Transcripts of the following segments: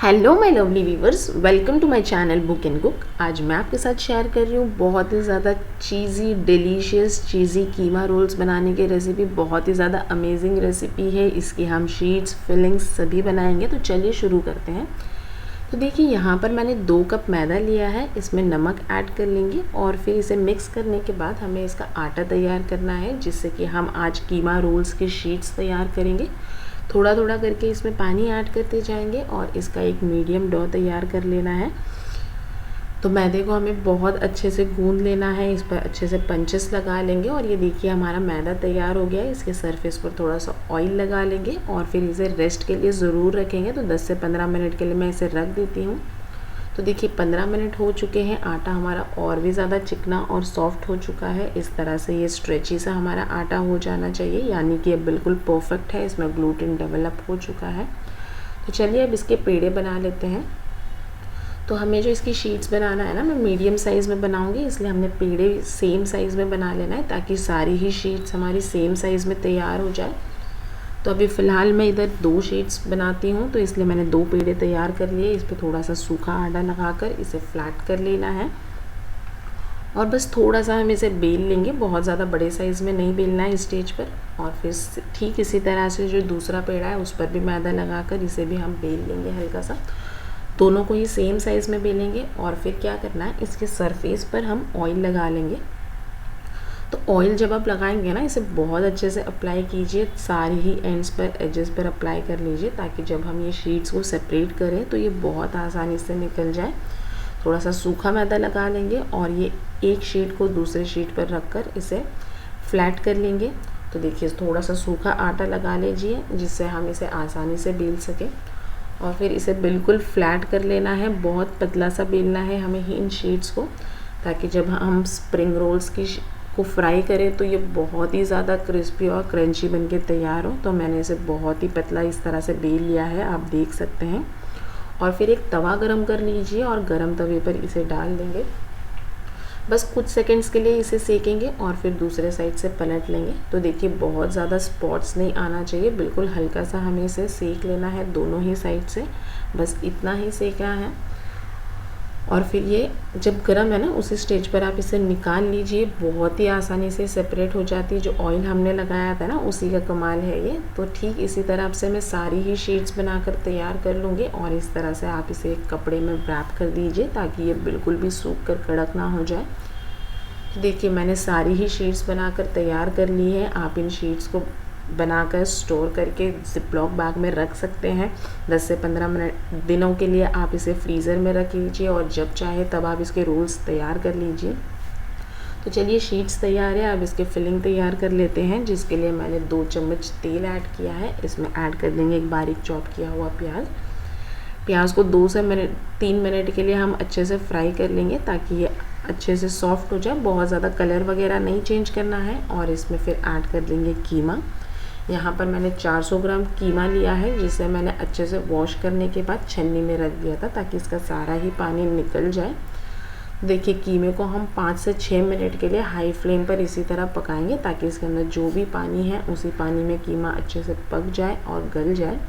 Hello my lovely viewers, welcome to my channel book and cook. आज मैं आपके साथ शेयर कर रही हूँ बहुत ही ज़्यादा चीज़ी डिलीशियस चीज़ी कीमा रोल्स बनाने की रेसिपी। बहुत ही ज़्यादा अमेजिंग रेसिपी है। इसकी हम शीट्स फिलिंग्स सभी बनाएंगे। तो चलिए शुरू करते हैं। तो देखिए यहाँ पर मैंने 2 कप मैदा लिया है। इसमें नमक ऐड कर लेंगे और फिर इसे मिक्स करने के बाद हमें इसका आटा तैयार करना है, जिससे कि हम आज कीमा रोल्स की शीट्स तैयार करेंगे। थोड़ा थोड़ा करके इसमें पानी ऐड करते जाएंगे और इसका एक मीडियम डो तैयार कर लेना है। तो मैदे को हमें बहुत अच्छे से गूंद लेना है। इस पर अच्छे से पंचेस लगा लेंगे और ये देखिए हमारा मैदा तैयार हो गया है। इसके सरफेस पर थोड़ा सा ऑयल लगा लेंगे और फिर इसे रेस्ट के लिए ज़रूर रखेंगे। तो 10 से 15 मिनट के लिए मैं इसे रख देती हूँ। तो देखिए 15 मिनट हो चुके हैं। आटा हमारा और भी ज़्यादा चिकना और सॉफ्ट हो चुका है। इस तरह से ये स्ट्रेची सा हमारा आटा हो जाना चाहिए, यानी कि ये बिल्कुल परफेक्ट है। इसमें ग्लूटेन डेवलप हो चुका है। तो चलिए अब इसके पेड़े बना लेते हैं। तो हमें जो इसकी शीट्स बनाना है ना, मैं मीडियम साइज़ में बनाऊंगी, इसलिए हमने पेड़े सेम साइज़ में बना लेना है ताकि सारी ही शीट्स हमारी सेम साइज़ में तैयार हो जाए। तो अभी फ़िलहाल मैं इधर 2 शीट्स बनाती हूँ, तो इसलिए मैंने 2 पेड़े तैयार कर लिए। इस पर थोड़ा सा सूखा आटा लगाकर इसे फ्लैट कर लेना है और बस थोड़ा सा हम इसे बेल लेंगे। बहुत ज़्यादा बड़े साइज़ में नहीं बेलना है इस स्टेज पर। और फिर ठीक इसी तरह से जो दूसरा पेड़ा है उस पर भी मैदा लगाकर इसे भी हम बेल लेंगे हल्का सा। दोनों को ही सेम साइज़ में बेलेंगे और फिर क्या करना है, इसके सरफेस पर हम ऑयल लगा लेंगे। तो ऑयल जब आप लगाएंगे ना, इसे बहुत अच्छे से अप्लाई कीजिए। सारी ही एंड्स पर एजेस पर अप्लाई कर लीजिए ताकि जब हम ये शीट्स को सेपरेट करें तो ये बहुत आसानी से निकल जाए। थोड़ा सा सूखा मैदा लगा लेंगे और ये एक शीट को दूसरे शीट पर रखकर इसे फ्लैट कर लेंगे। तो देखिए थोड़ा सा सूखा आटा लगा लीजिए जिससे हम इसे आसानी से बेल सकें और फिर इसे बिल्कुल फ्लैट कर लेना है। बहुत पतला सा बेलना है हमें ही इन शीट्स को, ताकि जब हम स्प्रिंग रोल्स को फ्राई करें तो ये बहुत ही ज़्यादा क्रिस्पी और क्रंची बनके तैयार हो। तो मैंने इसे बहुत ही पतला इस तरह से बेल लिया है, आप देख सकते हैं। और फिर एक तवा गरम कर लीजिए और गरम तवे पर इसे डाल देंगे। बस कुछ सेकंड्स के लिए इसे सेकेंगे और फिर दूसरे साइड से पलट लेंगे। तो देखिए बहुत ज़्यादा स्पॉट्स नहीं आना चाहिए, बिल्कुल हल्का सा हमें इसे सेक लेना है दोनों ही साइड से। बस इतना ही सेकना है और फिर ये जब गर्म है ना, उसी स्टेज पर आप इसे निकाल लीजिए। बहुत ही आसानी से सेपरेट हो जाती है। जो ऑयल हमने लगाया था ना, उसी का कमाल है ये। तो ठीक इसी तरह से मैं सारी ही शीट्स बनाकर तैयार कर लूँगी और इस तरह से आप इसे एक कपड़े में रैप कर दीजिए ताकि ये बिल्कुल भी सूख कर कड़क ना हो जाए। तो देखिए मैंने सारी ही शीट्स बनाकर तैयार कर ली है। आप इन शीट्स को बनाकर स्टोर करके ज़िपलॉक बैग में रख सकते हैं। 10 से 15 मिनट दिनों के लिए आप इसे फ्रीज़र में रख लीजिए और जब चाहे तब आप इसके रोल्स तैयार कर लीजिए। तो चलिए शीट्स तैयार है। अब इसके फिलिंग तैयार कर लेते हैं, जिसके लिए मैंने 2 चम्मच तेल ऐड किया है। इसमें ऐड कर देंगे एक बारीक चॉप किया हुआ प्याज को 2 से 3 मिनट के लिए हम अच्छे से फ्राई कर लेंगे ताकि ये अच्छे से सॉफ्ट हो जाए। बहुत ज़्यादा कलर वगैरह नहीं चेंज करना है। और इसमें फिर ऐड कर देंगे कीमा। यहाँ पर मैंने 400 ग्राम कीमा लिया है, जिसे मैंने अच्छे से वॉश करने के बाद छन्नी में रख दिया था ताकि इसका सारा ही पानी निकल जाए। देखिए कीमे को हम 5 से 6 मिनट के लिए हाई फ्लेम पर इसी तरह पकाएंगे ताकि इसके अंदर जो भी पानी है उसी पानी में कीमा अच्छे से पक जाए और गल जाए।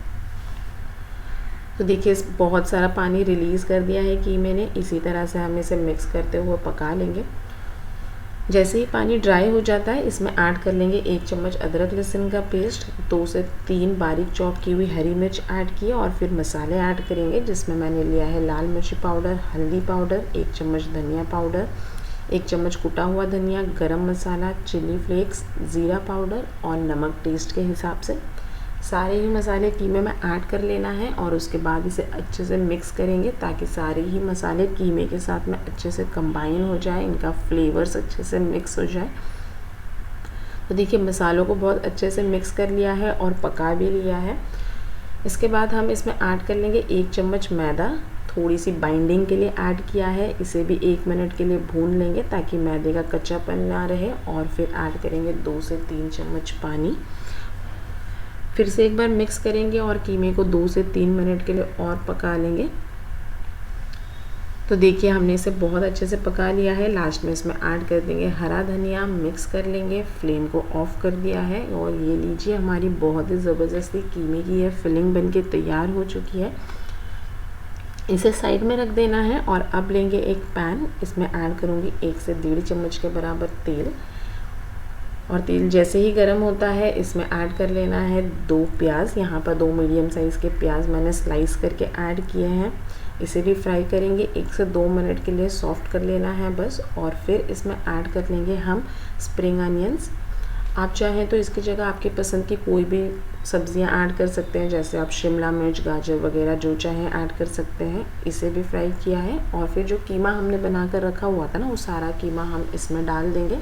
तो देखिए बहुत सारा पानी रिलीज़ कर दिया है कीमे ने। इसी तरह से हम इसे मिक्स करते हुए पका लेंगे। जैसे ही पानी ड्राई हो जाता है, इसमें ऐड कर लेंगे 1 चम्मच अदरक लहसुन का पेस्ट, 2 से 3 बारीक चॉप की हुई हरी मिर्च ऐड की और फिर मसाले ऐड करेंगे, जिसमें मैंने लिया है लाल मिर्ची पाउडर, हल्दी पाउडर, 1 चम्मच धनिया पाउडर, 1 चम्मच कुटा हुआ धनिया, गरम मसाला, चिली फ्लेक्स, ज़ीरा पाउडर और नमक टेस्ट के हिसाब से। सारे ही मसाले कीमे में ऐड कर लेना है और उसके बाद इसे अच्छे से मिक्स करेंगे ताकि सारे ही मसाले कीमे के साथ में अच्छे से कंबाइन हो जाए, इनका फ्लेवर्स अच्छे से मिक्स हो जाए। तो देखिए मसालों को बहुत अच्छे से मिक्स कर लिया है और पका भी लिया है। इसके बाद हम इसमें ऐड कर लेंगे 1 चम्मच मैदा, थोड़ी सी बाइंडिंग के लिए ऐड किया है। इसे भी 1 मिनट के लिए भून लेंगे ताकि मैदे का कच्चापन ना रहे। और फिर ऐड करेंगे 2 से 3 चम्मच पानी। फिर से एक बार मिक्स करेंगे और कीमे को 2 से 3 मिनट के लिए और पका लेंगे। तो देखिए हमने इसे बहुत अच्छे से पका लिया है। लास्ट में इसमें ऐड कर देंगे हरा धनिया, मिक्स कर लेंगे। फ्लेम को ऑफ कर दिया है और ये लीजिए हमारी बहुत ही ज़बरदस्ती कीमे की यह फिलिंग बनके तैयार हो चुकी है। इसे साइड में रख देना है और अब लेंगे एक पैन, इसमें ऐड करूँगी 1 से 1.5 चम्मच के बराबर तेल। और तेल जैसे ही गर्म होता है इसमें ऐड कर लेना है 2 प्याज। यहाँ पर 2 मीडियम साइज़ के प्याज मैंने स्लाइस करके ऐड किए हैं। इसे भी फ्राई करेंगे 1 से 2 मिनट के लिए, सॉफ्ट कर लेना है बस। और फिर इसमें ऐड कर लेंगे हम स्प्रिंग अनियंस। आप चाहें तो इसकी जगह आपकी पसंद की कोई भी सब्जियां ऐड कर सकते हैं, जैसे आप शिमला मिर्च, गाजर वगैरह जो चाहें ऐड कर सकते हैं। इसे भी फ्राई किया है और फिर जो कीमा हमने बना कर रखा हुआ था ना, वो सारा कीमा हम इसमें डाल देंगे।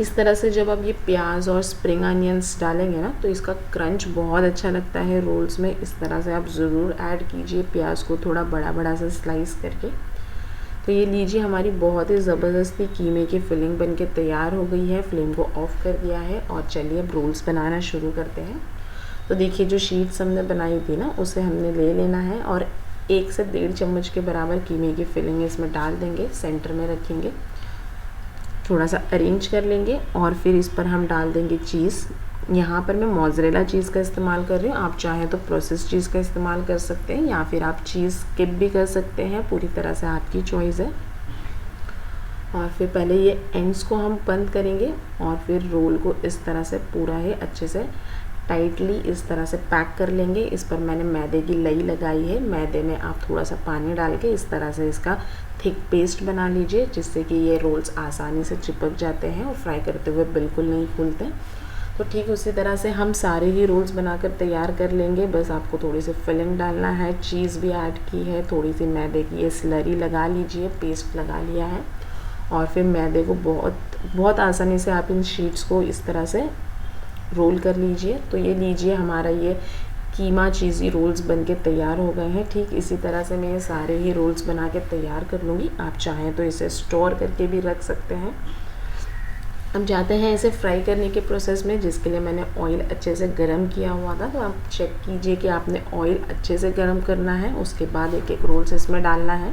इस तरह से जब आप ये प्याज और स्प्रिंग अनियंस डालेंगे ना, तो इसका क्रंच बहुत अच्छा लगता है रोल्स में। इस तरह से आप ज़रूर ऐड कीजिए प्याज को थोड़ा बड़ा बड़ा सा स्लाइस करके। तो ये लीजिए, हमारी बहुत ही ज़बरदस्ती कीमे की फिलिंग बनके तैयार हो गई है। फ्लेम को ऑफ़ कर दिया है और चलिए अब रोल्स बनाना शुरू करते हैं। तो देखिए, जो शीट्स हमने बनाई थी ना, उसे हमने ले लेना है और 1 से 1.5 चम्मच के बराबर कीमे की फिलिंग इसमें डाल देंगे, सेंटर में रखेंगे, थोड़ा सा अरेंज कर लेंगे और फिर इस पर हम डाल देंगे चीज़। यहाँ पर मैं मोज़रेला चीज़ का इस्तेमाल कर रही हूँ, आप चाहें तो प्रोसेस चीज़ का इस्तेमाल कर सकते हैं या फिर आप चीज़ स्किप भी कर सकते हैं, पूरी तरह से आपकी चॉइस है। और फिर पहले ये एंड्स को हम बंद करेंगे और फिर रोल को इस तरह से पूरा ही अच्छे से टाइटली इस तरह से पैक कर लेंगे। इस पर मैंने मैदे की लई लगाई है। मैदे में आप थोड़ा सा पानी डाल के इस तरह से इसका थिक पेस्ट बना लीजिए, जिससे कि ये रोल्स आसानी से चिपक जाते हैं और फ्राई करते हुए बिल्कुल नहीं फूलते। तो ठीक उसी तरह से हम सारे ही रोल्स बनाकर तैयार कर लेंगे। बस आपको थोड़ी सी फिलिंग डालना है, चीज़ भी ऐड की है, थोड़ी सी मैदे की ये स्लरी लगा लीजिए, पेस्ट लगा लिया है। और फिर मैदे को बहुत आसानी से आप इन शीट्स को इस तरह से रोल कर लीजिए। तो ये लीजिए, हमारा ये कीमा चीज़ी रोल्स बनके तैयार हो गए हैं। ठीक इसी तरह से मैं ये सारे ही रोल्स बना के तैयार कर लूँगी। आप चाहें तो इसे स्टोर करके भी रख सकते हैं। अब जाते हैं इसे फ्राई करने के प्रोसेस में, जिसके लिए मैंने ऑयल अच्छे से गरम किया हुआ था। तो आप चेक कीजिए कि आपने ऑयल अच्छे से गरम करना है। उसके बाद एक एक रोल्स इसमें डालना है।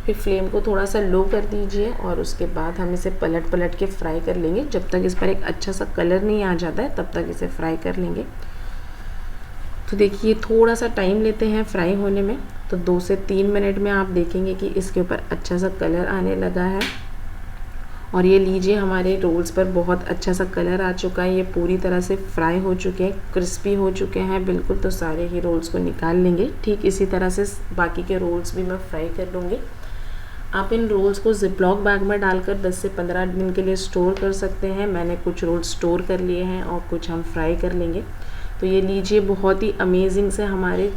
फिर फ्लेम को थोड़ा सा लो कर दीजिए और उसके बाद हम इसे पलट पलट के फ्राई कर लेंगे। जब तक इस पर एक अच्छा सा कलर नहीं आ जाता है तब तक इसे फ्राई कर लेंगे। तो देखिए, थोड़ा सा टाइम लेते हैं फ्राई होने में। तो 2 से 3 मिनट में आप देखेंगे कि इसके ऊपर अच्छा सा कलर आने लगा है। और ये लीजिए, हमारे रोल्स पर बहुत अच्छा सा कलर आ चुका है। ये पूरी तरह से फ्राई हो चुके हैं, क्रिस्पी हो चुके हैं बिल्कुल। तो सारे ही रोल्स को निकाल लेंगे। ठीक इसी तरह से बाकी के रोल्स भी मैं फ्राई कर लूँगी। आप इन रोल्स को ज़िप्लॉक बैग में डालकर 10 से 15 दिन के लिए स्टोर कर सकते हैं। मैंने कुछ रोल्स स्टोर कर लिए हैं और कुछ हम फ्राई कर लेंगे। तो ये लीजिए, बहुत ही अमेजिंग से हमारे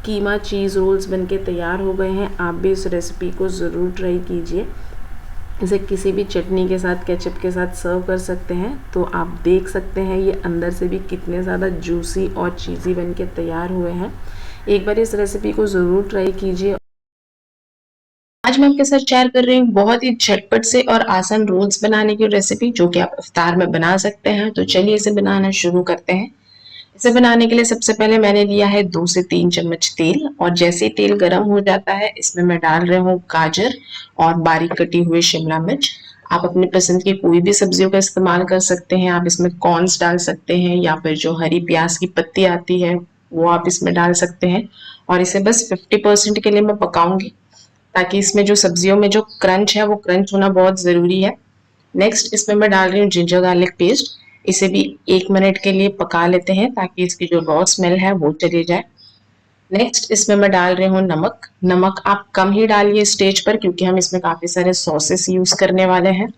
कीमा चीज़ रोल्स बनके तैयार हो गए हैं। आप भी इस रेसिपी को ज़रूर ट्राई कीजिए। इसे किसी भी चटनी के साथ, केचप के साथ सर्व कर सकते हैं। तो आप देख सकते हैं ये अंदर से भी कितने ज़्यादा जूसी और चीज़ी बनके तैयार हुए हैं। एक बार इस रेसिपी को ज़रूर ट्राई कीजिए। आज मैं आपके साथ शेयर कर रही हूँ बहुत ही झटपट से और आसान रोल्स बनाने की रेसिपी, जो कि आप इफ्तार में बना सकते हैं। तो चलिए इसे बनाना शुरू करते हैं। इसे बनाने के लिए सबसे पहले मैंने लिया है 2 से 3 चम्मच तेल। और जैसे ही तेल गर्म हो जाता है इसमें मैं डाल रही हूँ गाजर और बारीक कटी हुई शिमला मिर्च। आप अपनी पसंद की कोई भी सब्जियों का इस्तेमाल कर सकते हैं। आप इसमें कॉर्न्स डाल सकते हैं या फिर जो हरी प्याज की पत्ती आती है वो आप इसमें डाल सकते हैं। और इसे बस 50% के लिए मैं पकाऊंगी, ताकि इसमें जो सब्जियों में जो क्रंच है वो क्रंच होना बहुत ज़रूरी है। नेक्स्ट इसमें मैं डाल रही हूँ जिंजर गार्लिक पेस्ट। इसे भी 1 मिनट के लिए पका लेते हैं, ताकि इसकी जो रॉ स्मेल है वो चली जाए। नेक्स्ट इसमें मैं डाल रही हूँ नमक। नमक आप कम ही डालिए स्टेज पर, क्योंकि हम इसमें काफ़ी सारे सॉसेस यूज करने वाले हैं।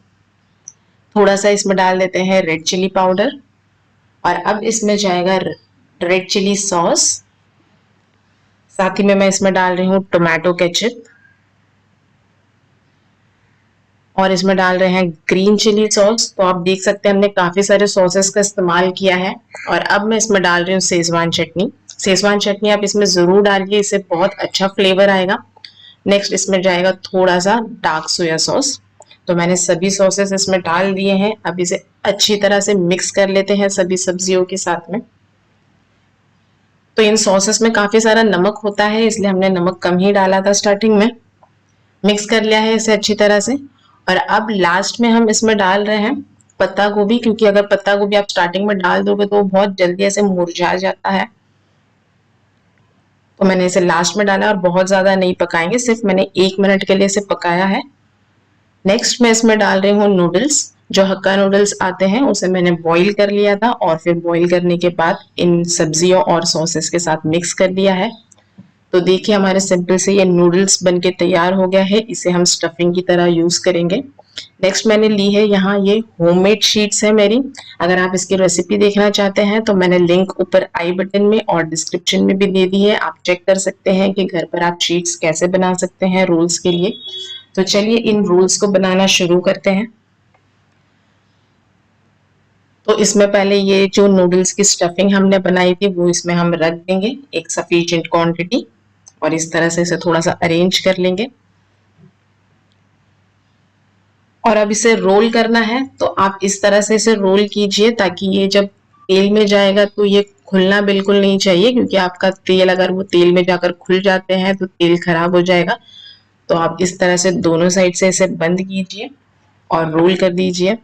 थोड़ा सा इसमें डाल देते हैं रेड चिली पाउडर। और अब इसमें जाएगा रेड चिली सॉस। साथ ही में मैं इसमें डाल रही हूँ टोमेटो केचप। और इसमें डाल रहे हैं ग्रीन चिली सॉस। तो आप देख सकते हैं हमने काफी सारे सॉसेस का इस्तेमाल किया है। और अब मैं इसमें डाल रही हूँ शेजवान चटनी। शेजवान चटनी आप इसमें जरूर डालिए, इससे बहुत अच्छा फ्लेवर आएगा। नेक्स्ट इसमें जाएगा थोड़ा सा डार्क सोया सॉस। तो मैंने सभी सॉसेस इसमें डाल दिए हैं। अब इसे अच्छी तरह से मिक्स कर लेते हैं सभी सब्जियों के साथ में। तो इन सॉसेस में काफी सारा नमक होता है, इसलिए हमने नमक कम ही डाला था स्टार्टिंग में। मिक्स कर लिया है इसे अच्छी तरह से। और अब लास्ट में हम इसमें डाल रहे हैं पत्ता गोभी, क्योंकि अगर पत्ता गोभी आप स्टार्टिंग में डाल दोगे तो वो बहुत जल्दी ऐसे मुरझा जाता है। तो मैंने इसे लास्ट में डाला और बहुत ज़्यादा नहीं पकाएंगे, सिर्फ मैंने 1 मिनट के लिए इसे पकाया है। नेक्स्ट मैं इसमें डाल रही हूँ नूडल्स। जो हक्का नूडल्स आते हैं उसे मैंने बॉईल कर लिया था और फिर बॉईल करने के बाद इन सब्जियों और सॉसेस के साथ मिक्स कर दिया है। तो देखिए हमारे सिंपल से ये नूडल्स बनके तैयार हो गया है। इसे हम स्टफिंग की तरह यूज करेंगे। नेक्स्ट मैंने ली है यहाँ ये होममेड शीट्स है मेरी। अगर आप इसकी रेसिपी देखना चाहते हैं तो मैंने लिंक ऊपर आई बटन में और डिस्क्रिप्शन में भी दे दी है। आप चेक कर सकते हैं कि घर पर आप शीट्स कैसे बना सकते हैं रोल्स के लिए। तो चलिए इन रोल्स को बनाना शुरू करते हैं। तो इसमें पहले ये जो नूडल्स की स्टफिंग हमने बनाई थी वो इसमें हम रख देंगे एक सफिशिएंट क्वांटिटी, और इस तरह से इसे थोड़ा सा अरेंज कर लेंगे। और अब इसे रोल करना है, तो आप इस तरह से इसे रोल कीजिए ताकि ये जब तेल में जाएगा तो ये खुलना बिल्कुल नहीं चाहिए, क्योंकि आपका तेल अगर वो तेल में जाकर खुल जाते हैं तो तेल खराब हो जाएगा। तो आप इस तरह से दोनों साइड से इसे बंद कीजिए और रोल कर दीजिए।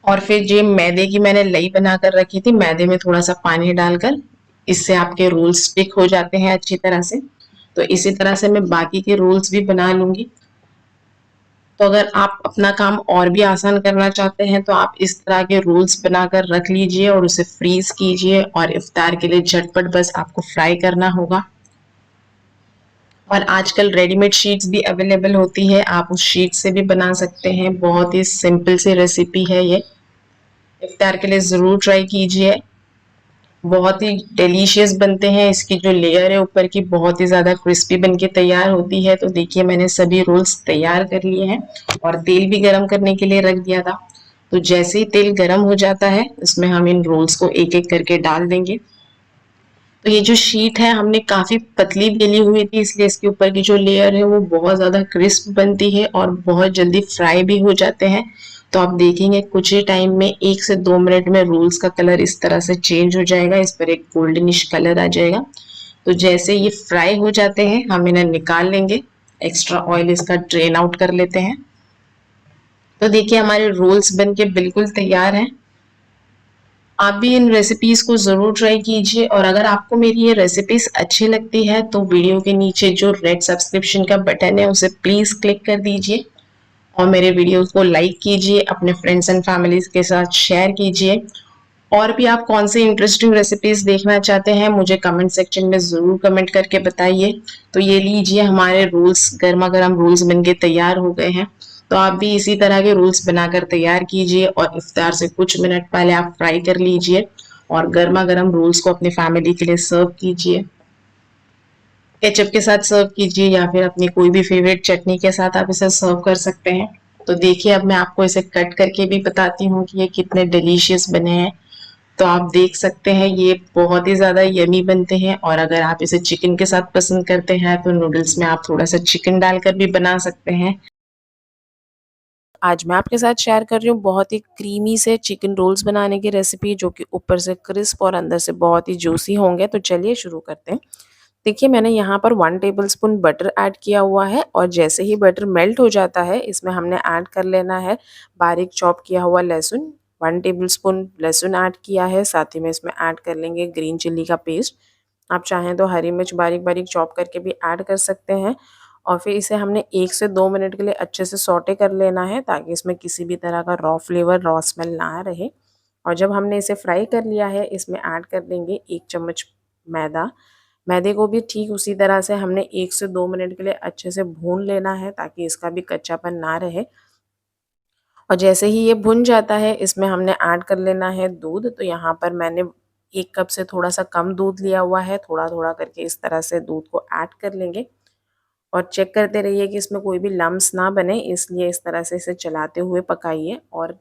और फिर जो मैदे की मैंने लई बनाकर रखी थी, मैदे में थोड़ा सा पानी डालकर, इससे आपके रोल्स स्टिक हो जाते हैं अच्छी तरह से। तो इसी तरह से मैं बाकी के रोल्स भी बना लूंगी। तो अगर आप अपना काम और भी आसान करना चाहते हैं तो आप इस तरह के रोल्स बनाकर रख लीजिए और उसे फ्रीज कीजिए, और इफ्तार के लिए झटपट बस आपको फ्राई करना होगा। और आजकल रेडीमेड शीट्स भी अवेलेबल होती है, आप उस शीट से भी बना सकते हैं। बहुत ही सिंपल सी रेसिपी है ये, इफ्तार के लिए ज़रूर ट्राई कीजिए। बहुत ही डिलीशियस बनते हैं। इसकी जो लेयर है ऊपर की बहुत ही ज़्यादा क्रिस्पी बन के तैयार होती है। तो देखिए मैंने सभी रोल्स तैयार कर लिए हैं और तेल भी गरम करने के लिए रख दिया था। तो जैसे ही तेल गरम हो जाता है इसमें हम इन रोल्स को एक एक करके डाल देंगे। तो ये जो शीट है हमने काफ़ी पतली बेली हुई थी, इसलिए इसके ऊपर की जो लेयर है वो बहुत ज़्यादा क्रिस्प बनती है और बहुत जल्दी फ्राई भी हो जाते हैं। तो आप देखेंगे कुछ ही टाइम में 1 से 2 मिनट में रोल्स का कलर इस तरह से चेंज हो जाएगा, इस पर एक गोल्डनिश कलर आ जाएगा। तो जैसे ये फ्राई हो जाते हैं हम इन्हें निकाल लेंगे, एक्स्ट्रा ऑयल इसका ड्रेन आउट कर लेते हैं। तो देखिए हमारे रोल्स बन के बिल्कुल तैयार हैं। आप भी इन रेसिपीज को ज़रूर ट्राई कीजिए, और अगर आपको मेरी ये रेसिपीज अच्छी लगती है तो वीडियो के नीचे जो रेड सब्सक्रिप्शन का बटन है उसे प्लीज़ क्लिक कर दीजिए और मेरे वीडियोस को लाइक कीजिए, अपने फ्रेंड्स एंड फैमिलीज के साथ शेयर कीजिए। और भी आप कौन सी इंटरेस्टिंग रेसिपीज देखना चाहते हैं मुझे कमेंट सेक्शन में ज़रूर कमेंट करके बताइए। तो ये लीजिए हमारे रोल्स गर्मा गर्म रोल्स बनके तैयार हो गए हैं। तो आप भी इसी तरह के रोल्स बनाकर तैयार कीजिए और इफ्तार से कुछ मिनट पहले आप फ्राई कर लीजिए और गर्मा गर्म रोल्स को अपनी फैमिली के लिए सर्व कीजिए। केचप के साथ सर्व कीजिए या फिर अपनी कोई भी फेवरेट चटनी के साथ आप इसे सर्व कर सकते हैं। तो देखिए अब मैं आपको इसे कट करके भी बताती हूँ कि ये कितने डिलीशियस बने हैं। तो आप देख सकते हैं ये बहुत ही ज़्यादा यमी बनते हैं, और अगर आप इसे चिकन के साथ पसंद करते हैं तो नूडल्स में आप थोड़ा सा चिकन डालकर भी बना सकते हैं। आज मैं आपके साथ शेयर कर रही हूँ बहुत ही क्रीमी से चिकन रोल्स बनाने की रेसिपी, जो कि ऊपर से क्रिस्प और अंदर से बहुत ही जूसी होंगे। तो चलिए शुरू करते हैं। देखिए मैंने यहाँ पर 1 टेबलस्पून बटर ऐड किया हुआ है, और जैसे ही बटर मेल्ट हो जाता है इसमें हमने ऐड कर लेना है बारीक चॉप किया हुआ लहसुन। 1 टेबलस्पून लहसुन ऐड किया है, साथ ही में इसमें ऐड कर लेंगे ग्रीन चिल्ली का पेस्ट। आप चाहें तो हरी मिर्च बारीक बारीक चॉप करके भी ऐड कर सकते हैं। और फिर इसे हमने 1 से 2 मिनट के लिए अच्छे से सौटे कर लेना है, ताकि इसमें किसी भी तरह का रॉ फ्लेवर रॉ स्मेल ना रहे। और जब हमने इसे फ्राई कर लिया है इसमें ऐड कर देंगे 1 चम्मच मैदा। मैदे को भी ठीक उसी तरह से हमने 1 से 2 मिनट के लिए अच्छे से भून लेना है, ताकि इसका भी कच्चापन ना रहे। और जैसे ही ये भुन जाता है इसमें हमने ऐड कर लेना है दूध। तो यहाँ पर मैंने 1 कप से थोड़ा सा कम दूध लिया हुआ है, थोड़ा थोड़ा करके इस तरह से दूध को ऐड कर लेंगे। और चेक करते रहिए कि इसमें कोई भी लम्स ना बने, इसलिए इस तरह से इसे चलाते हुए पकाइए। और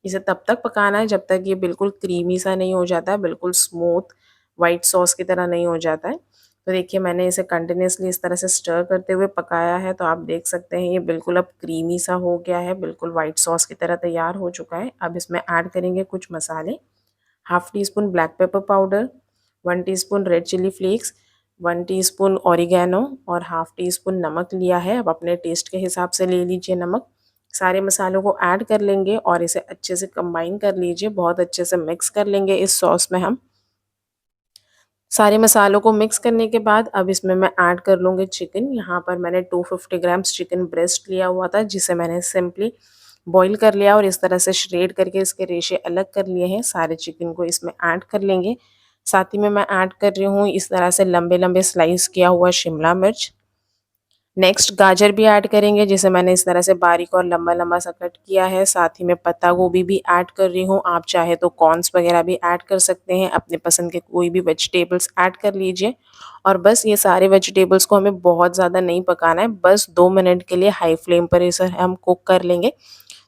इसे तब तक पकाना है जब तक ये बिल्कुल क्रीमी सा नहीं हो जाता है, बिल्कुल स्मूथ वाइट सॉस की तरह नहीं हो जाता है। तो देखिए मैंने इसे कंटिन्यूसली इस तरह से स्टर करते हुए पकाया है, तो आप देख सकते हैं ये बिल्कुल अब क्रीमी सा हो गया है, बिल्कुल वाइट सॉस की तरह तैयार हो चुका है। अब इसमें ऐड करेंगे कुछ मसाले। 1/2 teaspoon black pepper powder, 1 teaspoon red chilli flakes, 1 teaspoon oregano और 1/2 टीस्पून नमक लिया है। अब अपने टेस्ट के हिसाब से ले लीजिए नमक। सारे मसालों को ऐड कर लेंगे और इसे अच्छे से कंबाइन कर लीजिए, बहुत अच्छे से मिक्स कर लेंगे इस सॉस में हम। सारे मसालों को मिक्स करने के बाद अब इसमें मैं ऐड कर लूँगी चिकन। यहाँ पर मैंने 250 ग्राम्स चिकन ब्रेस्ट लिया हुआ था, जिसे मैंने सिंपली बॉईल कर लिया और इस तरह से श्रेड करके इसके रेशे अलग कर लिए हैं। सारे चिकन को इसमें ऐड कर लेंगे। साथ ही में मैं ऐड कर रही हूँ इस तरह से लंबे लंबे स्लाइस किया हुआ शिमला मिर्च। नेक्स्ट गाजर भी ऐड करेंगे, जिसे मैंने इस तरह से बारीक और लंबा लंबा सा कट किया है। साथ ही में पत्ता गोभी भी ऐड कर रही हूँ। आप चाहे तो कॉर्न्स वगैरह भी ऐड कर सकते हैं, अपने पसंद के कोई भी वेजिटेबल्स ऐड कर लीजिए। और बस ये सारे वेजिटेबल्स को हमें बहुत ज़्यादा नहीं पकाना है, बस 2 मिनट के लिए हाई फ्लेम पर इसे हम कुक कर लेंगे।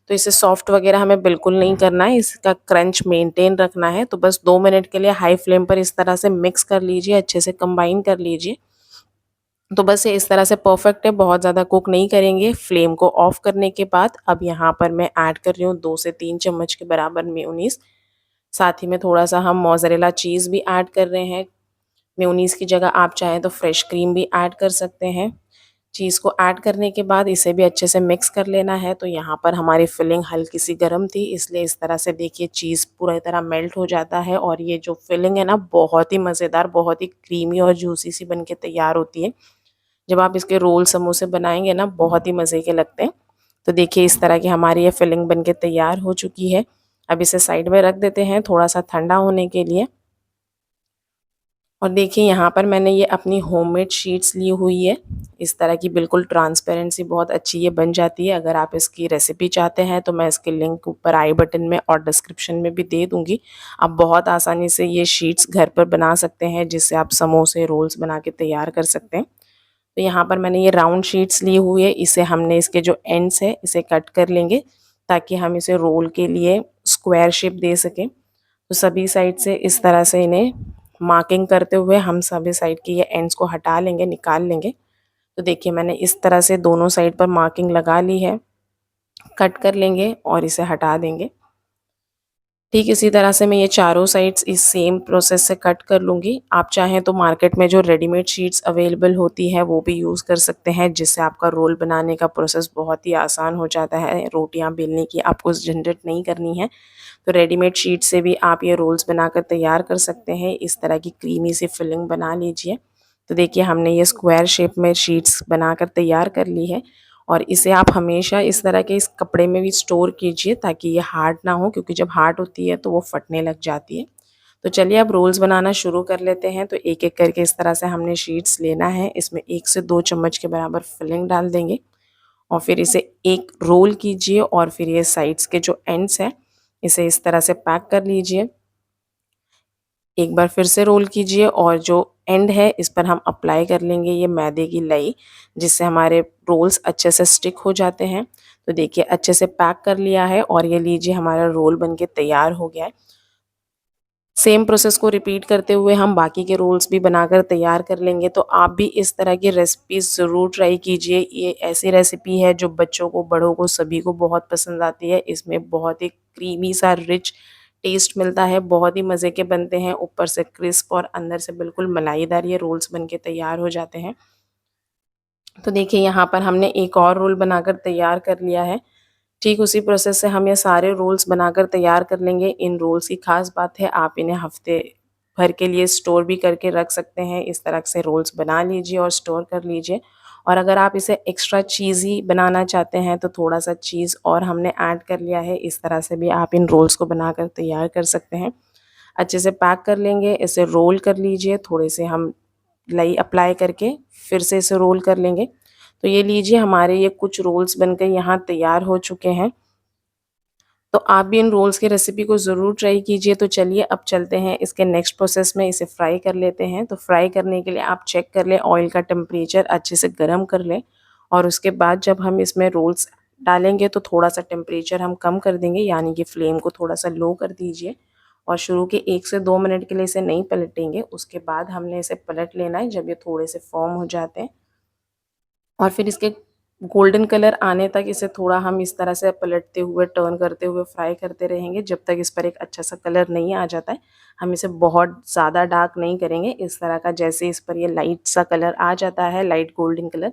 तो इसे सॉफ्ट वगैरह हमें बिल्कुल नहीं करना है, इसका क्रंच मेंटेन रखना है। तो बस 2 मिनट के लिए हाई फ्लेम पर इस तरह से मिक्स कर लीजिए, अच्छे से कंबाइन कर लीजिए। तो बस ये इस तरह से परफेक्ट है, बहुत ज़्यादा कुक नहीं करेंगे। फ्लेम को ऑफ करने के बाद अब यहाँ पर मैं ऐड कर रही हूँ 2 से 3 चम्मच के बराबर मेयोनीज़। साथ ही में थोड़ा सा हम मोज़रेला चीज़ भी ऐड कर रहे हैं। मेयोनीज़ की जगह आप चाहें तो फ्रेश क्रीम भी ऐड कर सकते हैं। चीज़ को ऐड करने के बाद इसे भी अच्छे से मिक्स कर लेना है। तो यहाँ पर हमारी फिलिंग हल्की सी गर्म थी, इसलिए इस तरह से देखिए चीज़ पूरी तरह मेल्ट हो जाता है और ये जो फिलिंग है ना, बहुत ही मज़ेदार, बहुत ही क्रीमी और जूसी सी बन के तैयार होती है। जब आप इसके रोल समोसे बनाएंगे ना, बहुत ही मज़े के लगते हैं। तो देखिए इस तरह की हमारी ये फिलिंग बनके तैयार हो चुकी है। अब इसे साइड में रख देते हैं थोड़ा सा ठंडा होने के लिए। और देखिए यहाँ पर मैंने ये अपनी होममेड शीट्स ली हुई है। इस तरह की बिल्कुल ट्रांसपेरेंसी बहुत अच्छी ये बन जाती है। अगर आप इसकी रेसिपी चाहते हैं तो मैं इसके लिंक ऊपर आई बटन में और डिस्क्रिप्शन में भी दे दूँगी। आप बहुत आसानी से ये शीट्स घर पर बना सकते हैं, जिससे आप समोसे रोल्स बना के तैयार कर सकते हैं। तो यहाँ पर मैंने ये राउंड शीट्स ली हुई है, इसे हमने इसके जो एंड्स है इसे कट कर लेंगे, ताकि हम इसे रोल के लिए स्क्वायर शेप दे सकें। तो सभी साइड से इस तरह से इन्हें मार्किंग करते हुए हम सभी साइड के ये एंड्स को हटा लेंगे, निकाल लेंगे। तो देखिए मैंने इस तरह से दोनों साइड पर मार्किंग लगा ली है। कट कर लेंगे और इसे हटा देंगे। ठीक इसी तरह से मैं ये चारों साइड्स इस सेम प्रोसेस से कट कर लूँगी। आप चाहें तो मार्केट में जो रेडीमेड शीट्स अवेलेबल होती है वो भी यूज़ कर सकते हैं, जिससे आपका रोल बनाने का प्रोसेस बहुत ही आसान हो जाता है। रोटियां बेलने की आपको झंझट नहीं करनी है। तो रेडीमेड शीट से भी आप ये रोल्स बनाकर तैयार कर सकते हैं। इस तरह की क्रीमी सी फिलिंग बना लीजिए। तो देखिए हमने ये स्क्वायर शेप में शीट्स बनाकर तैयार कर ली है। और इसे आप हमेशा इस तरह के इस कपड़े में भी स्टोर कीजिए, ताकि ये हार्ड ना हो, क्योंकि जब हार्ड होती है तो वो फटने लग जाती है। तो चलिए अब रोल्स बनाना शुरू कर लेते हैं। तो एक एक करके इस तरह से हमने शीट्स लेना है, इसमें 1 से 2 चम्मच के बराबर फिलिंग डाल देंगे और फिर इसे एक रोल कीजिए और फिर ये साइड्स के जो एंड्स हैं इसे इस तरह से पैक कर लीजिए। एक बार फिर से रोल कीजिए और जो एंड है इस पर हम अप्लाई कर लेंगे ये मैदे की लई, जिससे हमारे रोल्स अच्छे से स्टिक हो जाते हैं। तो देखिए अच्छे से पैक कर लिया है और ये लीजिए हमारा रोल बनके तैयार हो गया है। सेम प्रोसेस को रिपीट करते हुए हम बाकी के रोल्स भी बनाकर तैयार कर लेंगे। तो आप भी इस तरह की रेसिपीज़ ज़रूर ट्राई कीजिए। ये ऐसी रेसिपी है जो बच्चों को, बड़ों को, सभी को बहुत पसंद आती है। इसमें बहुत ही क्रीमी सा रिच टेस्ट मिलता है, बहुत ही मज़े के बनते हैं, ऊपर से क्रिस्प और अंदर से बिल्कुल मलाईदार ये रोल्स बनके तैयार हो जाते हैं। तो देखिए यहाँ पर हमने एक और रोल बनाकर तैयार कर लिया है। ठीक उसी प्रोसेस से हम ये सारे रोल्स बनाकर तैयार कर लेंगे। इन रोल्स की खास बात है, आप इन्हें हफ्ते भर के लिए स्टोर भी करके रख सकते हैं। इस तरह से रोल्स बना लीजिए और स्टोर कर लीजिए। और अगर आप इसे एक्स्ट्रा चीज़ी बनाना चाहते हैं तो थोड़ा सा चीज़ और हमने ऐड कर लिया है। इस तरह से भी आप इन रोल्स को बनाकर तैयार कर सकते हैं। अच्छे से पैक कर लेंगे, इसे रोल कर लीजिए, थोड़े से हम लई अप्लाई करके फिर से इसे रोल कर लेंगे। तो ये लीजिए हमारे ये कुछ रोल्स बनकर यहाँ तैयार हो चुके हैं। तो आप भी इन रोल्स की रेसिपी को ज़रूर ट्राई कीजिए। तो चलिए अब चलते हैं इसके नेक्स्ट प्रोसेस में, इसे फ्राई कर लेते हैं। तो फ्राई करने के लिए आप चेक कर लें, ऑयल का टेम्परेचर अच्छे से गर्म कर लें और उसके बाद जब हम इसमें रोल्स डालेंगे तो थोड़ा सा टेम्परेचर हम कम कर देंगे, यानी कि फ्लेम को थोड़ा सा लो कर दीजिए और शुरू के 1 से 2 मिनट के लिए इसे नहीं पलटेंगे। उसके बाद हमने इसे पलट लेना है जब ये थोड़े से फॉर्म हो जाते हैं और फिर इसके गोल्डन कलर आने तक इसे थोड़ा हम इस तरह से पलटते हुए, टर्न करते हुए फ्राई करते रहेंगे जब तक इस पर एक अच्छा सा कलर नहीं आ जाता है। हम इसे बहुत ज़्यादा डार्क नहीं करेंगे, इस तरह का जैसे इस पर ये लाइट सा कलर आ जाता है, लाइट गोल्डन कलर,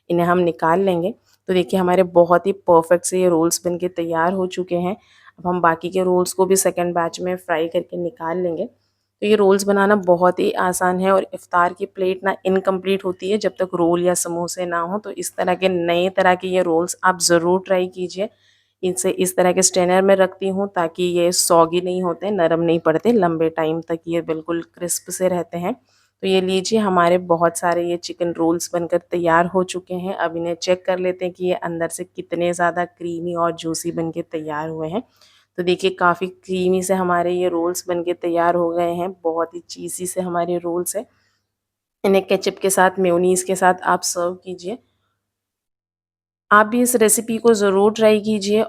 इन्हें हम निकाल लेंगे। तो देखिए हमारे बहुत ही परफेक्ट से ये रोल्स बन के तैयार हो चुके हैं। अब हम बाकी के रोल्स को भी सेकेंड बैच में फ्राई करके निकाल लेंगे। तो ये रोल्स बनाना बहुत ही आसान है और इफ्तार की प्लेट ना इनकम्प्लीट होती है जब तक रोल या समोसे ना हो। तो इस तरह के नए तरह के ये रोल्स आप ज़रूर ट्राई कीजिए। इसे इस तरह के स्ट्रेनर में रखती हूँ ताकि ये सॉगी नहीं होते, नरम नहीं पड़ते, लंबे टाइम तक ये बिल्कुल क्रिस्प से रहते हैं। तो ये लीजिए, हमारे बहुत सारे ये चिकन रोल्स बनकर तैयार हो चुके हैं। अब इन्हें चेक कर लेते हैं कि ये अंदर से कितने ज़्यादा क्रीमी और जूसी बन के तैयार हुए हैं। तो देखिए, काफ़ी क्रीमी से हमारे ये रोल्स बनके तैयार हो गए हैं। बहुत ही चीज़ी से हमारे रोल्स हैं। इन्हें केचप के साथ, मेयोनीज़ के साथ आप सर्व कीजिए। आप भी इस रेसिपी को ज़रूर ट्राई कीजिए।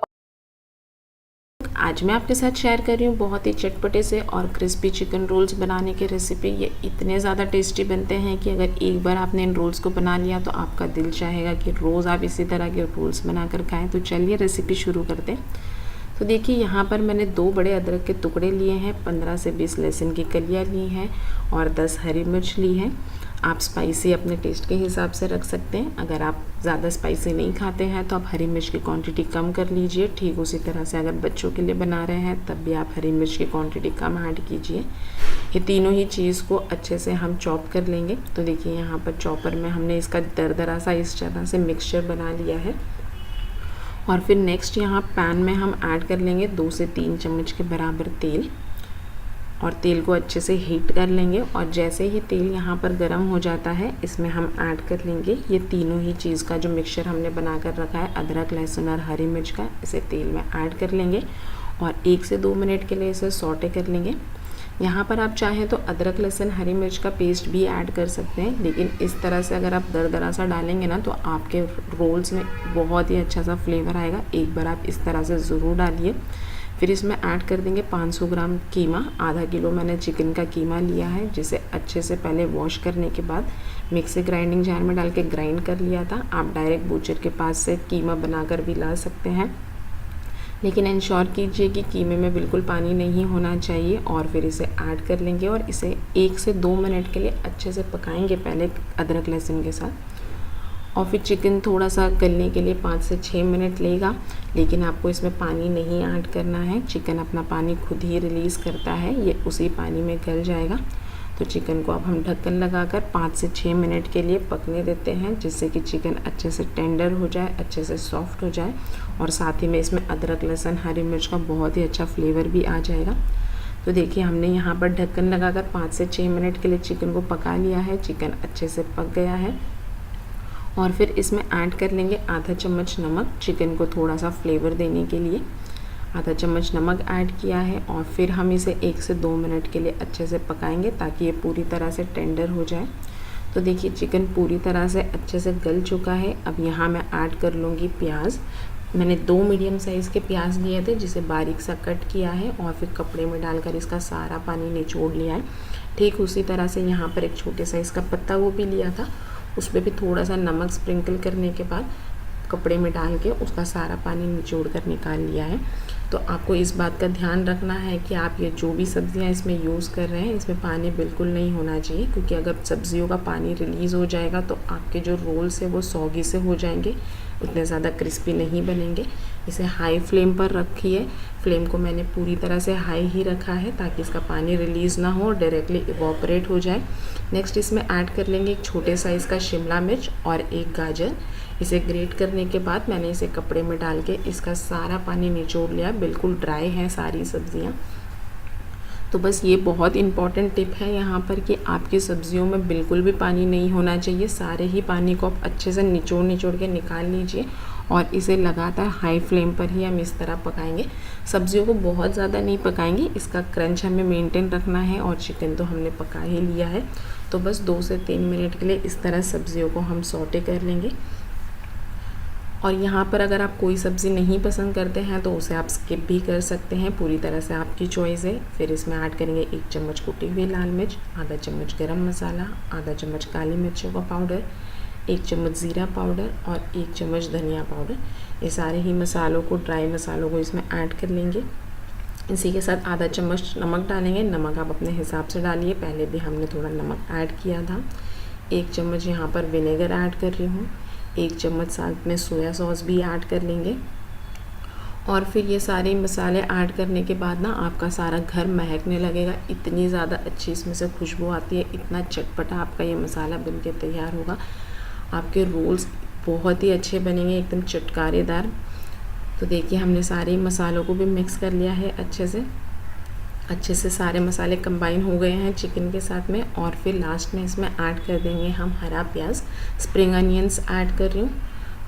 आज मैं आपके साथ शेयर कर रही हूँ बहुत ही चटपटे से और क्रिस्पी चिकन रोल्स बनाने की रेसिपी। ये इतने ज़्यादा टेस्टी बनते हैं कि अगर एक बार आपने इन रोल्स को बना लिया तो आपका दिल चाहेगा कि रोज़ आप इसी तरह के रोल्स बनाकर खाएं। तो चलिए रेसिपी शुरू करते हैं। तो देखिए, यहाँ पर मैंने 2 बड़े अदरक के टुकड़े लिए हैं, 15 से 20 लहसुन की कलियाँ ली हैं और 10 हरी मिर्च ली हैं। आप स्पाइसी अपने टेस्ट के हिसाब से रख सकते हैं। अगर आप ज़्यादा स्पाइसी नहीं खाते हैं तो आप हरी मिर्च की क्वांटिटी कम कर लीजिए। ठीक उसी तरह से अगर बच्चों के लिए बना रहे हैं तब भी आप हरी मिर्च की क्वांटिटी कम ऐड कीजिए। ये तीनों ही चीज़ को अच्छे से हम चॉप कर लेंगे। तो देखिए, यहाँ पर चॉपर में हमने इसका दरदरा सा इस तरह से मिक्सचर बना लिया है। और फिर नेक्स्ट यहाँ पैन में हम ऐड कर लेंगे 2 से 3 चम्मच के बराबर तेल और तेल को अच्छे से हीट कर लेंगे। और जैसे ही तेल यहाँ पर गर्म हो जाता है, इसमें हम ऐड कर लेंगे ये तीनों ही चीज़ का जो मिक्सचर हमने बना कर रखा है, अदरक, लहसुन और हरी मिर्च का, इसे तेल में ऐड कर लेंगे और 1 से 2 मिनट के लिए इसे सौटे कर लेंगे। यहाँ पर आप चाहें तो अदरक, लहसुन, हरी मिर्च का पेस्ट भी ऐड कर सकते हैं, लेकिन इस तरह से अगर आप दरदरा सा डालेंगे ना तो आपके रोल्स में बहुत ही अच्छा सा फ्लेवर आएगा। एक बार आप इस तरह से ज़रूर डालिए। फिर इसमें ऐड कर देंगे 500 ग्राम कीमा। आधा किलो मैंने चिकन का कीमा लिया है, जिसे अच्छे से पहले वॉश करने के बाद मिक्सी ग्राइंडिंग जार में डाल के ग्राइंड कर लिया था। आप डायरेक्ट बूचर के पास से कीमा बनाकर भी ला सकते हैं, लेकिन इंश्योर कीजिए कि कीमे में बिल्कुल पानी नहीं होना चाहिए। और फिर इसे ऐड कर लेंगे और इसे 1 से 2 मिनट के लिए अच्छे से पकाएंगे, पहले अदरक लहसुन के साथ। और फिर चिकन थोड़ा सा गलने के लिए 5 से 6 मिनट लेगा, लेकिन आपको इसमें पानी नहीं ऐड करना है। चिकन अपना पानी खुद ही रिलीज़ करता है, ये उसी पानी में गल जाएगा। तो चिकन को अब हम ढक्कन लगाकर 5 से 6 मिनट के लिए पकने देते हैं, जिससे कि चिकन अच्छे से टेंडर हो जाए, अच्छे से सॉफ्ट हो जाए और साथ ही में इसमें अदरक, लहसुन, हरी मिर्च का बहुत ही अच्छा फ्लेवर भी आ जाएगा। तो देखिए, हमने यहाँ पर ढक्कन लगाकर 5 से 6 मिनट के लिए चिकन को पका लिया है। चिकन अच्छे से पक गया है और फिर इसमें ऐड कर लेंगे आधा चम्मच नमक, चिकन को थोड़ा सा फ्लेवर देने के लिए आधा चम्मच नमक ऐड किया है। और फिर हम इसे 1 से 2 मिनट के लिए अच्छे से पकाएंगे ताकि ये पूरी तरह से टेंडर हो जाए। तो देखिए, चिकन पूरी तरह से अच्छे से गल चुका है। अब यहाँ मैं ऐड कर लूँगी प्याज। मैंने 2 मीडियम साइज़ के प्याज लिए थे, जिसे बारीक सा कट किया है और फिर कपड़े में डालकर इसका सारा पानी निचोड़ लिया है। ठीक उसी तरह से यहाँ पर एक छोटे साइज़ का पत्ता गोभी लिया था, उस पर भी थोड़ा सा नमक स्प्रिंकल करने के बाद कपड़े में डाल के उसका सारा पानी निचोड़ कर निकाल लिया है। तो आपको इस बात का ध्यान रखना है कि आप ये जो भी सब्ज़ियाँ इसमें यूज़ कर रहे हैं, इसमें पानी बिल्कुल नहीं होना चाहिए, क्योंकि अगर सब्ज़ियों का पानी रिलीज़ हो जाएगा तो आपके जो रोल्स है वो सॉगी से हो जाएंगे, उतने ज़्यादा क्रिस्पी नहीं बनेंगे। इसे हाई फ्लेम पर रखिए। फ्लेम को मैंने पूरी तरह से हाई ही रखा है ताकि इसका पानी रिलीज़ ना हो, डायरेक्टली इवॉपरेट हो जाए। नेक्स्ट इसमें ऐड कर लेंगे एक छोटे साइज़ का शिमला मिर्च और एक गाजर। इसे ग्रेट करने के बाद मैंने इसे कपड़े में डाल के इसका सारा पानी निचोड़ लिया। बिल्कुल ड्राई हैं सारी सब्ज़ियाँ। तो बस ये बहुत इम्पॉर्टेंट टिप है यहाँ पर कि आपकी सब्जियों में बिल्कुल भी पानी नहीं होना चाहिए। सारे ही पानी को आप अच्छे से निचोड़ के निकाल लीजिए और इसे लगातार हाई फ्लेम पर ही हम इस तरह पकाएंगे। सब्जियों को बहुत ज़्यादा नहीं पकाएंगे, इसका क्रंच हमें मेंटेन रखना है। और चिकन तो हमने पका ही लिया है, तो बस 2 से 3 मिनट के लिए इस तरह सब्जियों को हम सौटे कर लेंगे। और यहाँ पर अगर आप कोई सब्ज़ी नहीं पसंद करते हैं तो उसे आप स्किप भी कर सकते हैं, पूरी तरह से आपकी चॉइस है। फिर इसमें ऐड करेंगे 1 चम्मच कुटी हुई लाल मिर्च, आधा चम्मच गरम मसाला, आधा चम्मच काली मिर्चों का पाउडर, 1 चम्मच ज़ीरा पाउडर और 1 चम्मच धनिया पाउडर। ये सारे ही मसालों को, ड्राई मसालों को इसमें ऐड कर लेंगे। इसी के साथ आधा चम्मच नमक डालेंगे। नमक आप अपने हिसाब से डालिए, पहले भी हमने थोड़ा नमक ऐड किया था। 1 चम्मच यहाँ पर विनेगर ऐड कर रही हूँ। 1 चम्मच साथ में सोया सॉस भी ऐड कर लेंगे। और फिर ये सारे मसाले ऐड करने के बाद ना आपका सारा घर महकने लगेगा। इतनी ज़्यादा अच्छी इसमें से खुशबू आती है, इतना चटपटा आपका ये मसाला बन के तैयार होगा। आपके रोल्स बहुत ही अच्छे बनेंगे, एकदम चटकारेदार। तो देखिए हमने सारे मसालों को भी मिक्स कर लिया है अच्छे से सारे मसाले कंबाइन हो गए हैं चिकन के साथ में। और फिर लास्ट में इसमें ऐड कर देंगे हम हरा प्याज, स्प्रिंग अनियंस ऐड कर रही हूँ।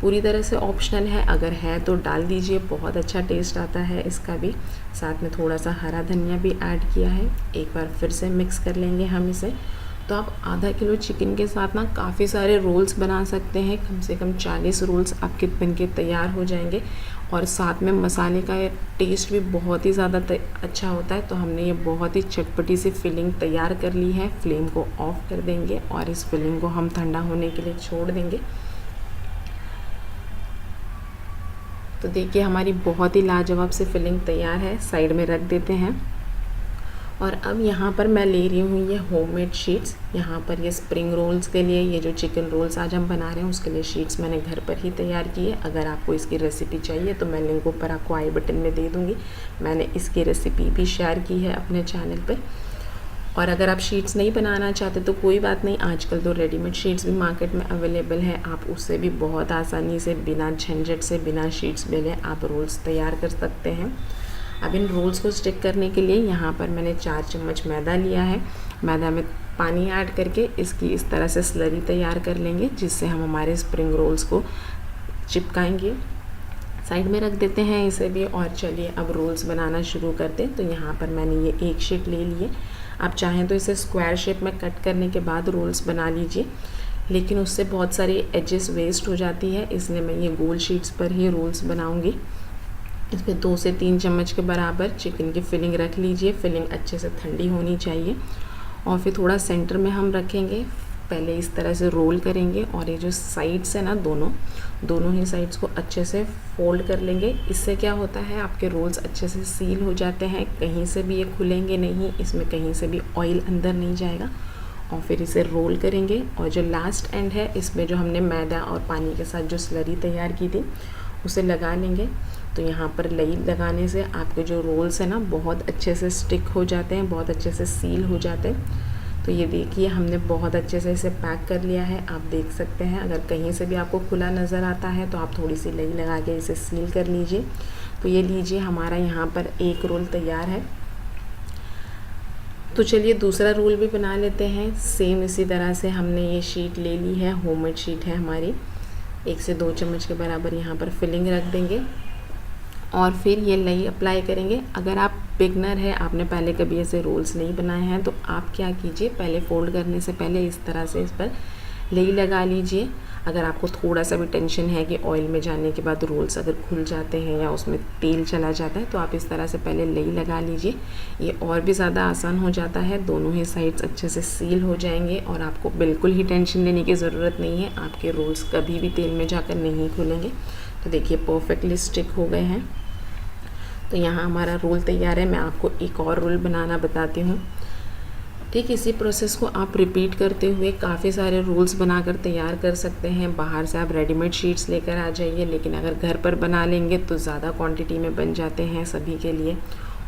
पूरी तरह से ऑप्शनल है, अगर है तो डाल दीजिए, बहुत अच्छा टेस्ट आता है इसका भी। साथ में थोड़ा सा हरा धनिया भी ऐड किया है। एक बार फिर से मिक्स कर लेंगे हम इसे। तो आप आधा किलो चिकन के साथ ना काफ़ी सारे रोल्स बना सकते हैं, कम से कम 40 रोल्स आपके बन के तैयार हो जाएंगे। और साथ में मसाले का टेस्ट भी बहुत ही ज़्यादा अच्छा होता है। तो हमने ये बहुत ही चटपटी सी फिलिंग तैयार कर ली है। फ्लेम को ऑफ कर देंगे और इस फिलिंग को हम ठंडा होने के लिए छोड़ देंगे। तो देखिए हमारी बहुत ही लाजवाब से फिलिंग तैयार है, साइड में रख देते हैं। और अब यहाँ पर मैं ले रही हूँ ये होममेड शीट्स। यहाँ पर ये स्प्रिंग रोल्स के लिए, ये जो चिकन रोल्स आज हम बना रहे हैं उसके लिए शीट्स मैंने घर पर ही तैयार की है। अगर आपको इसकी रेसिपी चाहिए तो मैं लिंक ऊपर आपको आई बटन में दे दूँगी। मैंने इसकी रेसिपी भी शेयर की है अपने चैनल पर। और अगर आप शीट्स नहीं बनाना चाहते तो कोई बात नहीं, आजकल तो रेडीमेड शीट्स भी मार्केट में अवेलेबल है। आप उससे भी बहुत आसानी से, बिना झंझट से, बिना शीट्स बेले आप रोल्स तैयार कर सकते हैं। अब इन रोल्स को स्टिक करने के लिए यहाँ पर मैंने 4 चम्मच मैदा लिया है। मैदा में पानी ऐड करके इसकी इस तरह से स्लरी तैयार कर लेंगे, जिससे हम हमारे स्प्रिंग रोल्स को चिपकाएंगे। साइड में रख देते हैं इसे भी। और चलिए अब रोल्स बनाना शुरू करते हैं। तो यहाँ पर मैंने ये एक शीट ले ली है। आप चाहें तो इसे स्क्वायर शेप में कट करने के बाद रोल्स बना लीजिए, लेकिन उससे बहुत सारी एजेस वेस्ट हो जाती है, इसलिए मैं ये गोल शीट्स पर ही रोल्स बनाऊंगी। इसमें 2 से 3 चम्मच के बराबर चिकन की फिलिंग रख लीजिए। फिलिंग अच्छे से ठंडी होनी चाहिए। और फिर थोड़ा सेंटर में हम रखेंगे। पहले इस तरह से रोल करेंगे और ये जो साइड्स है ना, दोनों ही साइड्स को अच्छे से फोल्ड कर लेंगे। इससे क्या होता है, आपके रोल्स अच्छे से सील हो जाते हैं, कहीं से भी ये खुलेंगे नहीं, इसमें कहीं से भी ऑयल अंदर नहीं जाएगा। और फिर इसे रोल करेंगे। और जो लास्ट एंड है, इसमें जो हमने मैदा और पानी के साथ जो स्लरी तैयार की थी उसे लगा लेंगे। तो यहाँ पर लई लगाने से आपके जो रोल्स हैं ना बहुत अच्छे से स्टिक हो जाते हैं, बहुत अच्छे से सील हो जाते हैं। तो ये देखिए हमने बहुत अच्छे से इसे पैक कर लिया है। आप देख सकते हैं, अगर कहीं से भी आपको खुला नज़र आता है तो आप थोड़ी सी लई लगा के इसे सील कर लीजिए। तो ये लीजिए हमारा यहाँ पर एक रोल तैयार है। तो चलिए दूसरा रोल भी बना लेते हैं। सेम इसी तरह से हमने ये शीट ले ली है, होममेड शीट है हमारी। 1 से 2 चम्मच के बराबर यहाँ पर फिलिंग रख देंगे और फिर ये लई अप्लाई करेंगे। अगर आप बिगनर है, आपने पहले कभी ऐसे रोल्स नहीं बनाए हैं, तो आप क्या कीजिए, पहले फोल्ड करने से पहले इस तरह से इस पर लई लगा लीजिए। अगर आपको थोड़ा सा भी टेंशन है कि ऑयल में जाने के बाद रोल्स अगर खुल जाते हैं या उसमें तेल चला जाता है, तो आप इस तरह से पहले लई लगा लीजिए। ये और भी ज़्यादा आसान हो जाता है, दोनों ही साइड्स अच्छे से सील हो जाएंगे और आपको बिल्कुल ही टेंशन लेने की ज़रूरत नहीं है। आपके रोल्स कभी भी तेल में जाकर नहीं खुलेंगे। तो देखिए परफेक्टली स्टिक हो गए हैं। तो यहाँ हमारा रोल तैयार है। मैं आपको एक और रोल बनाना बताती हूँ। ठीक इसी प्रोसेस को आप रिपीट करते हुए काफ़ी सारे रोल्स बनाकर तैयार कर सकते हैं। बाहर से आप रेडीमेड शीट्स लेकर आ जाइए, लेकिन अगर घर पर बना लेंगे तो ज़्यादा क्वांटिटी में बन जाते हैं सभी के लिए।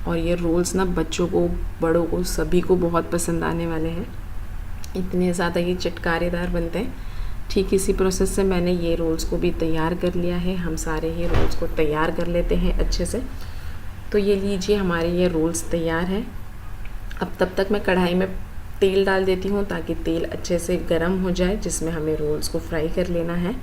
और ये रोल्स ना बच्चों को, बड़ों को, सभी को बहुत पसंद आने वाले हैं। इतने ज़्यादा ये चटकारेदार बनते हैं। ठीक इसी प्रोसेस से मैंने ये रोल्स को भी तैयार कर लिया है। हम सारे ही रोल्स को तैयार कर लेते हैं अच्छे से। तो ये लीजिए हमारे ये रोल्स तैयार हैं। अब तब तक मैं कढ़ाई में तेल डाल देती हूँ ताकि तेल अच्छे से गर्म हो जाए, जिसमें हमें रोल्स को फ्राई कर लेना है।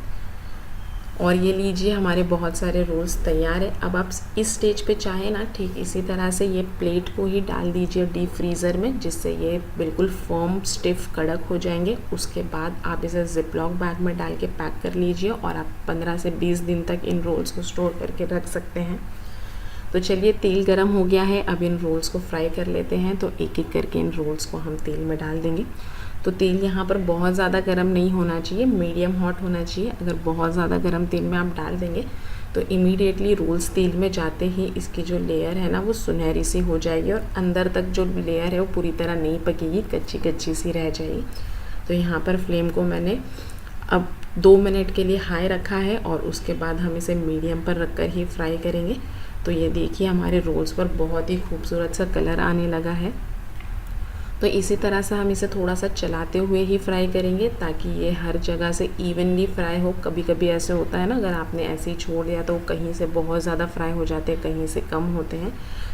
और ये लीजिए हमारे बहुत सारे रोल्स तैयार है। अब आप इस स्टेज पे चाहें ना, ठीक इसी तरह से ये प्लेट को ही डाल दीजिए डीप फ्रीज़र में, जिससे ये बिल्कुल फर्म, स्टिफ, कड़क हो जाएंगे। उसके बाद आप इसे जिपलॉक बैग में डाल के पैक कर लीजिए और आप 15 से 20 दिन तक इन रोल्स को स्टोर करके रख सकते हैं। तो चलिए तेल गरम हो गया है, अब इन रोल्स को फ्राई कर लेते हैं। तो एक एक करके इन रोल्स को हम तेल में डाल देंगे। तो तेल यहाँ पर बहुत ज़्यादा गरम नहीं होना चाहिए, मीडियम हॉट होना चाहिए। अगर बहुत ज़्यादा गरम तेल में आप डाल देंगे तो इमीडिएटली रोल्स तेल में जाते ही इसकी जो लेयर है ना वो सुनहरी सी हो जाएगी और अंदर तक जो लेयर है वो पूरी तरह नहीं पकेगी, कच्ची कच्ची सी रह जाएगी। तो यहाँ पर फ्लेम को मैंने अब 2 मिनट के लिए हाई रखा है और उसके बाद हम इसे मीडियम पर रख कर ही फ्राई करेंगे। तो ये देखिए हमारे रोल्स पर बहुत ही खूबसूरत सा कलर आने लगा है। तो इसी तरह से हम इसे थोड़ा सा चलाते हुए ही फ्राई करेंगे ताकि ये हर जगह से इवनली फ्राई हो। कभी कभी ऐसे होता है ना, अगर आपने ऐसे ही छोड़ दिया तो कहीं से बहुत ज़्यादा फ्राई हो जाते हैं, कहीं से कम होते हैं।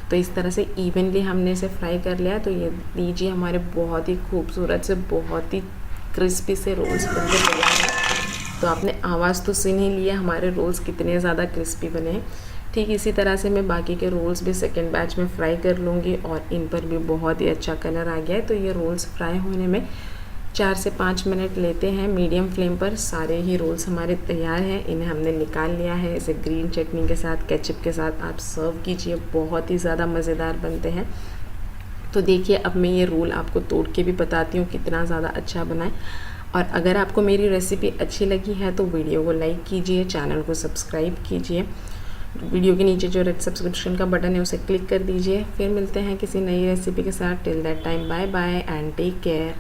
तो इस तरह से इवनली हमने इसे फ्राई कर लिया। तो ये लीजिए हमारे बहुत ही खूबसूरत से बहुत ही क्रिस्पी से रोल्स बन के तैयार है। तो आपने आवाज़ तो सुन ही लिया हमारे रोल्स कितने ज़्यादा क्रिस्पी बने हैं। ठीक इसी तरह से मैं बाकी के रोल्स भी सेकेंड बैच में फ्राई कर लूँगी और इन पर भी बहुत ही अच्छा कलर आ गया है। तो ये रोल्स फ्राई होने में 4 से 5 मिनट लेते हैं मीडियम फ्लेम पर। सारे ही रोल्स हमारे तैयार हैं, इन्हें हमने निकाल लिया है। इसे ग्रीन चटनी के साथ, केचप के साथ आप सर्व कीजिए, बहुत ही ज़्यादा मज़ेदार बनते हैं। तो देखिए अब मैं ये रोल आपको तोड़ के भी बताती हूँ कितना ज़्यादा अच्छा बना है। और अगर आपको मेरी रेसिपी अच्छी लगी है तो वीडियो को लाइक कीजिए, चैनल को सब्सक्राइब कीजिए। वीडियो के नीचे जो रेड सब्सक्रिप्शन का बटन है उसे क्लिक कर दीजिए। फिर मिलते हैं किसी नई रेसिपी के साथ। Till that time bye bye and take care.